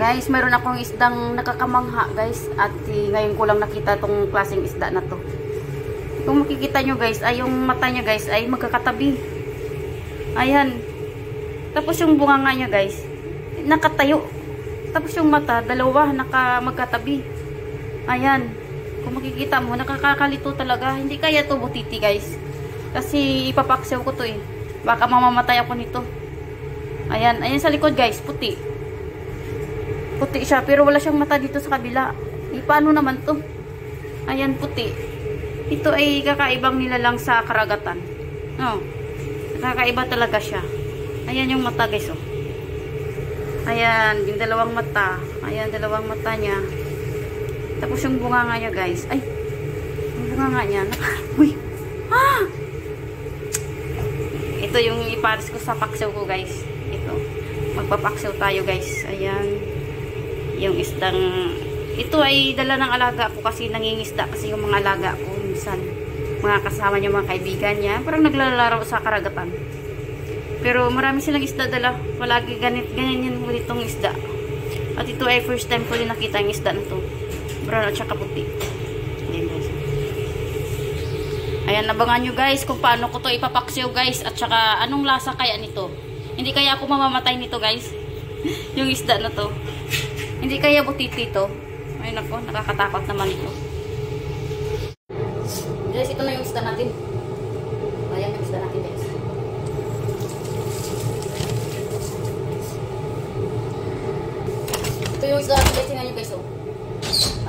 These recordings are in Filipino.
Guys, mayroon akong isdang nakakamangha guys. At ngayon ko lang nakita tong klaseng isda na to. Kung makikita nyo guys, ay yung mata niya guys ay magkakatabi. Ayan. Tapos yung bunganga niya guys, nakatayo. Tapos yung mata, dalawa, magkatabi. Ayan. Kung makikita mo, nakakakalito talaga. Hindi kaya to butiti guys. Kasi ipapaksaw ko to eh. Baka mamamatay ako nito. Ayan. Ayan sa likod guys, puti. Puti siya, pero wala siyang mata dito sa kabila. Paano naman to? Ayan, puti. Ito ay kakaibang nilalang sa karagatan. Oh. Kakaiba talaga siya. Ayan yung mata guys, oh. Ayan, yung dalawang mata. Ayan, dalawang mata niya. Tapos yung bunganga niya guys. Ay, yung bunganga niya. Uy! Ah! Ito yung ipares ko sa paksaw ko guys. Ito. Magpapaksaw tayo guys. Ayan. Yung isdang, ito ay dala ng alaga ko kasi nangingisda kasi yung mga alaga ko minsan, mga kasama niya, mga kaibigan niya, parang naglalaro sa karagatan. Pero marami silang isda dala, palagi ganyan yan ulit itong isda. At ito ay first time ko din nakita yung isda na to, brown at saka puti. Ayan guys. Ayan, nabangan nyo guys kung paano ko to ipapaksiw guys, at saka anong lasa kaya nito. Hindi kaya ako mamamatay nito guys. Yung isda na to. Hindi kaya butiti to. Ayun ako, nakakatakot naman ito. Guys, ito na yung isda natin. Ayan yung isda natin guys. Ito yung isda natin guys. Tingnan nyo guys, oh.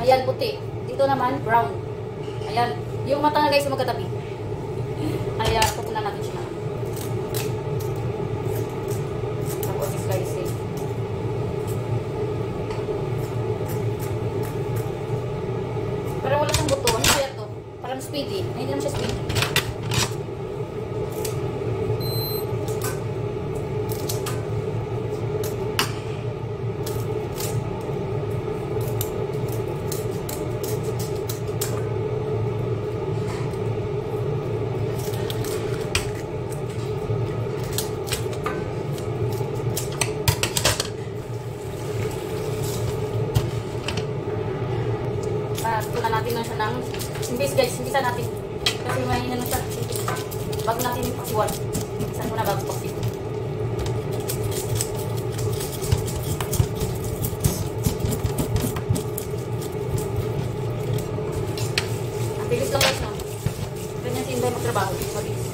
Ayan, puti. Dito naman, brown. Ayan. Yung mata na guys, magkatabi. Ayan, pupunan natin siya. Tapos guys, eh. Pero wala siyang buto. Ano kaya to? Parang speedy. Ay, hindi naman siya speedy. Tunan natin na siya ng imbis guys, imbisan natin kasi may ano siya bago natin yung paksiwan. Imbisan muna bago paksiw. Ang bilis lang guys, no? Ganyan si Inday magtrabaho, mabilis.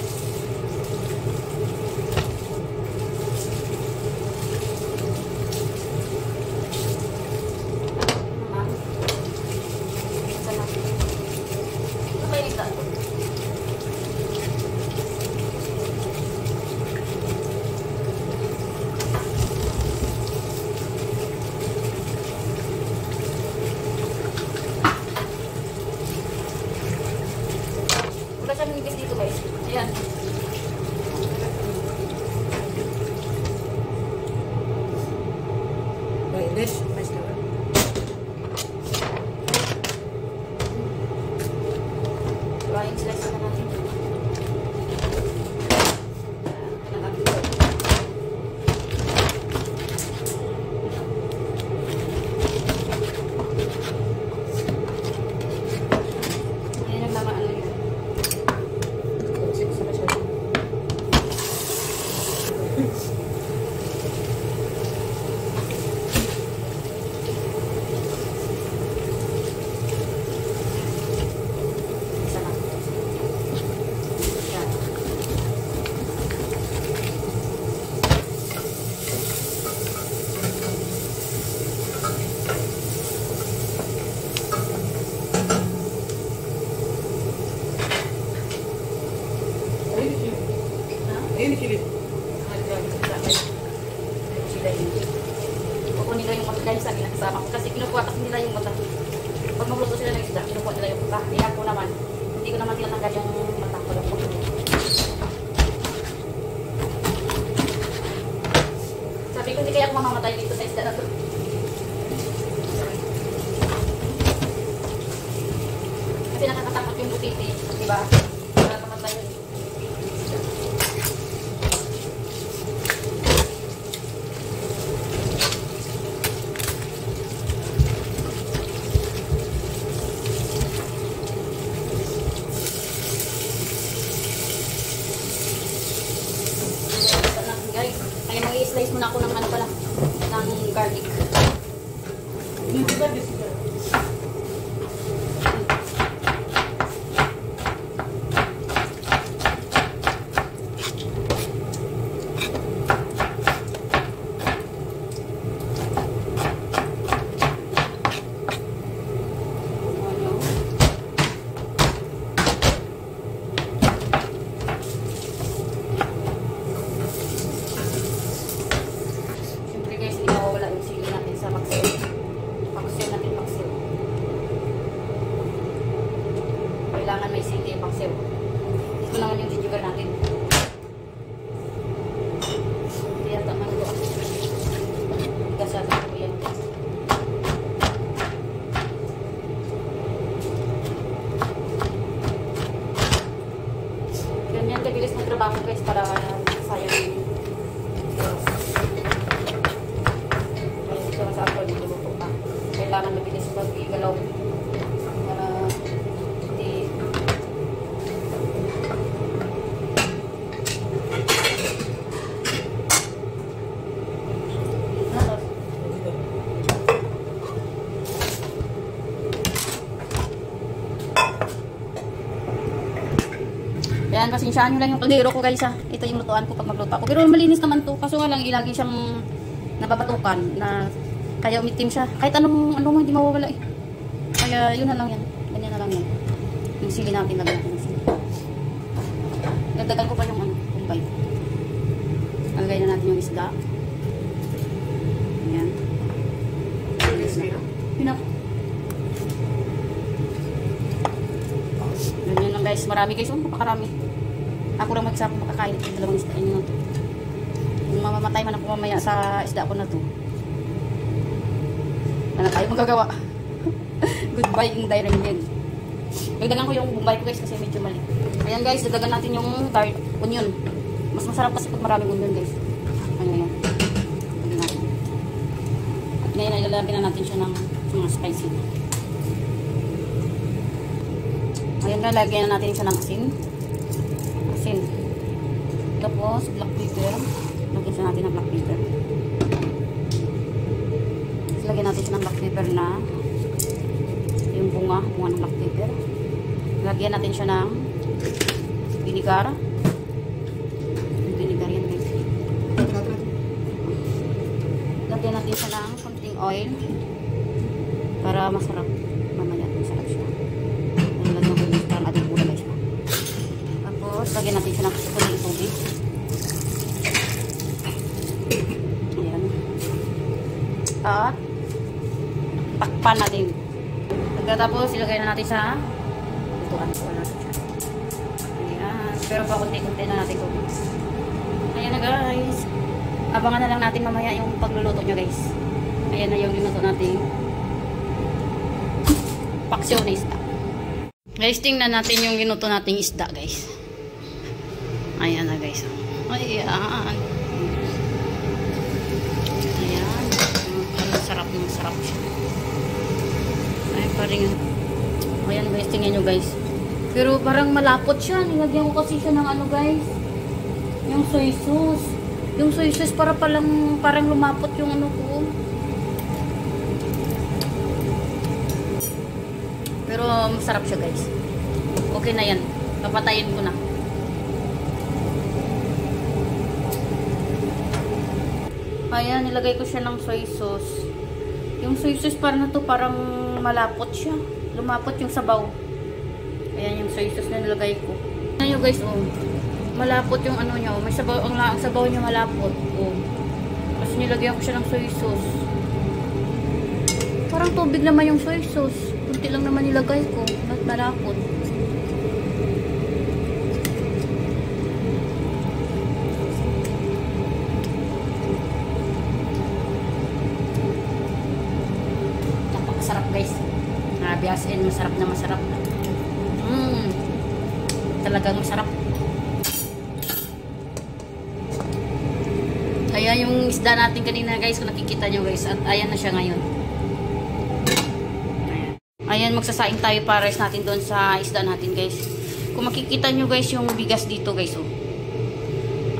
Dito guys. Ayan. English, mas naman. Flying slice na natin. Ayan ang mga ano yun. Ayun, kilit. Kukunin nila yung mata dahil sa akin nakasama ko. Kasi kinukuha nila yung mata. Pag magluto sila ng isda, kinukuha nila yung mata. Kaya ako naman, hindi ko naman tinatanggal yung mata ko. Sabi ko, hindi kaya ako mamamatay dito sa isda na to. Kasi nakakatakot yung butiti, diba? Para mamatay yun. mag-slice muna ako ng ano pala, ng garlic. Kailangan may sili at paksiw. Ito naman yung ginger natin. Hindi yata man ito. Gasasin ko yan. Ganyan kabilis ng trabaho guys para sayang yung oras. Kaya dito sa ako niluluto pa. Kailangan mabilis pag-igalaw. Ayan, pasensyaan nyo lang yung kaldero ko guys ha. Ito yung lutuan ko pag magluto ako. Pero malinis naman to. Kaso nga lang, ilagi siyang nababatukan na kaya umitim siya. Kahit anong mo hindi mawawala eh. Kaya yun na lang yan. Ganyan na lang yan. Yung sili natin, lagyan natin yung sili. Dagdagan ko pa yung kumpay. Lagay na natin yung isda. Ayan. Pinak. Ganyan lang guys. Marami guys. Napakarami. Ako lang mag-isa kung makakain ito. Dalawang isda nyo na to. Kung mamamatay man ako mamaya sa isda ko na to. Wala tayo magagawa. Goodbye in direct din. Dagdagan ko yung bumbay ko guys kasi medyo mali. Ayan guys, dagdagan natin yung dark onion. Mas masarap kasi pag maraming onion guys. Ayan. Lagyan natin. At ngayon ay lalagyan na natin siya ng mga spicy. Ayan na, lagyan na natin siya ng asin. Asin. Tapos black pepper. Lagyan siya natin ng black pepper. Tapos lagyan natin siya ng black pepper na yung bunga ng black pepper. Lagyan natin siya ng vinegar. Vinegar yan guys. Lagyan natin siya ng konting oil para masarap. Mamaya masarap siya. Lagyan ko yung parang ating pula guys. Tapos lagyan natin siya ng konting tubig. Ayan. At takpan natin. Pagkatapos ilagay na natin sa lutuan ko na siya. Ayan. Pero pa kunti-kunti na natin tubig. Ayan na guys. Abangan na lang natin mamaya yung pagluluto nyo guys. Ayan na yung luto natin. Paksiw na isda. Guys, tingnan natin yung ginuto nating isda guys. Ayan na guys. Ayan. Ayan. Masarap siya. Ay, parang ayan guys, tingnan nyo guys. Pero parang malapot siya. Nilagyan ko kasi siya ng ano guys. Yung soy sauce. Yung soy sauce parang lumapot yung ano ko. Pero masarap siya guys. Okay na yan. Papatayin ko na. Ayan, nilagay ko siya ng soy sauce. Yung soy sauce parang malapot siya. Lumapot yung sabaw. Ayan yung soy sauce na nilagay ko. Ayan nyo guys, oh. Malapot yung ano niya, oh. May sabaw, ang sabaw niya malapot, oh. Tapos nilagyan ko siya ng soy sauce. Parang tubig naman yung soy sauce. Kunti lang naman nilagay ko. Ba't malapot? Napakasarap guys. Grabe as in, masarap na masarap. Talagang masarap. Ayan yung isda natin kanina guys, kung nakikita nyo guys. At ayan na siya ngayon. Ayan, magsasaing tayo para rice natin doon sa isda natin guys. Kung makikita nyo guys yung bigas dito guys. Oh.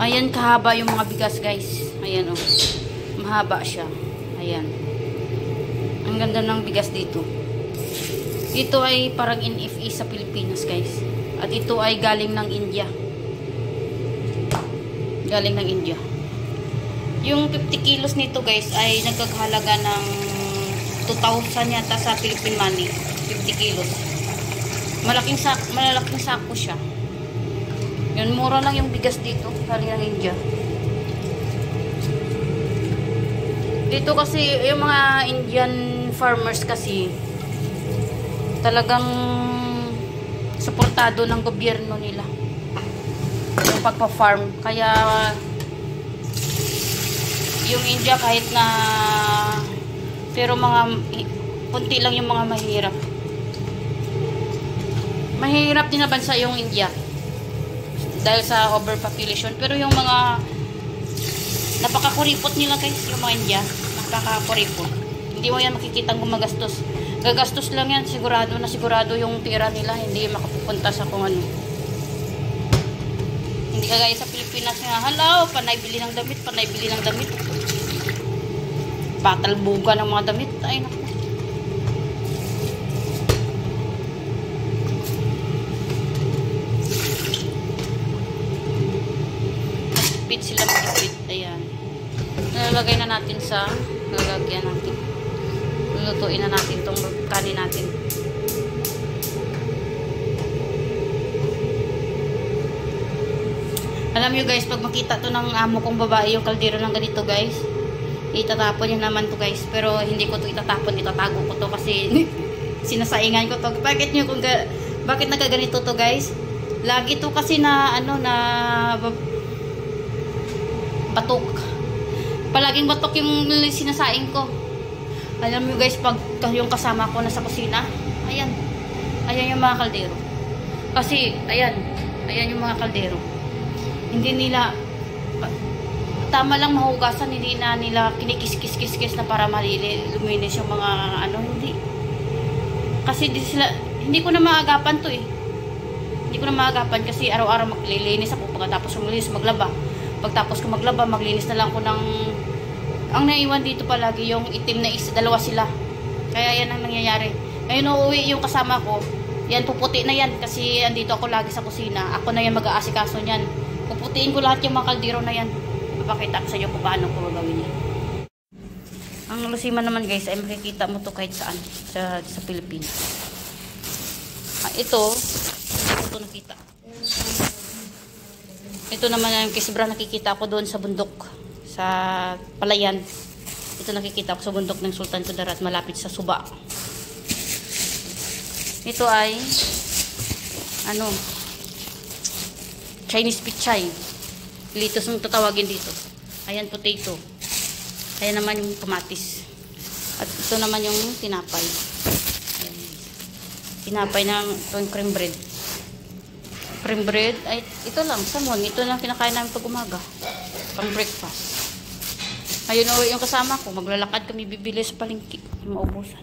Ayan kahaba yung mga bigas guys. Ayan oh. Mahaba siya. Ayan. Ang ganda ng bigas dito. Ito ay parang NFE sa Pilipinas, guys. At ito ay galing ng India. Galing ng India. Yung 50 kilos nito, guys, ay nagkakahalaga ng 2,000 yata sa Philippine money. 50 kilos. Malaking sako siya. Yun, mura lang yung bigas dito. Galing ng India. Dito kasi, yung mga Indian farmers kasi, talagang suportado ng gobyerno nila yung pagpa-farm. Kaya, yung India kahit na, pero kunti lang yung mga mahirap. Mahirap din na bansa yung India. Dahil sa overpopulation. Pero yung mga napakakuripot nila guys, yung mga India, napakakuripot. Hindi mo yan makikitang gumagastos. Gagastos lang yan, sigurado na sigurado yung pera nila, hindi makapupunta sa kung ano. Hindi kagaya sa Pilipinas nga, halaw, panay bili ng damit, panay bili ng damit. Patalbuga ng mga damit, ay naku. Magpipit sila, magpipit, ayan. Nalalagay na natin sa lalagyan natin. Lulutuin na natin itong kanin natin. Alam nyo guys, pag makita to ng amo kong babae yung kaldero ng ganito guys, itatapon niya naman to guys. Pero hindi ko to itatapon, itatago ko to kasi sinasaingan ko to. Bakit nagaganito to guys? Lagi to kasi na batok. Palaging batok yung sinasaing ko. Alam nyo guys, pag yung kasama ko nasa kusina, ayan yung mga kaldero. Kasi, ayan yung mga kaldero. Hindi nila, tama lang mahugasan, hindi na nila kinikis-kis-kis na para luminis yung mga hindi. Kasi hindi ko na maagapan to eh. Hindi ko na maagapan kasi araw-araw maglilinis ako pagkatapos maglinis, maglaba. Pagtapos ko maglaba, maglinis na lang ko ng ang naiwan dito palagi yung itim na isa, dalawa sila. Kaya yan ang nangyayari. Ngayon uuwi yung kasama ko, yan puputi na yan kasi andito ako lagi sa kusina. Ako na yan mag-aasikaso niyan. Puputiin ko lahat yung mga kaldero na yan. Papakita ko sa iyo kung paano ko gagawin yan. Ang lusiman naman guys ay makikita mo to kahit saan sa Pilipinas. Ito nakita. Ito naman yung kisibra nakikita ko doon sa bundok. Sa Palayan. Ito nakikita ko sa bundok ng Sultan Kudarat malapit sa Suba. Ito ay Chinese pichay. Litos ang tatawagin dito. Ayan potato. Ayan naman yung kamatis. At ito naman yung tinapay. Ayan. Tinapay ng cream bread. Cream bread ay ito lang, samon. Ito lang kinakain namin pag umaga. Pang breakfast. Ayun yung kasama ko, maglalakad kami bibili sa palengke, maubusan.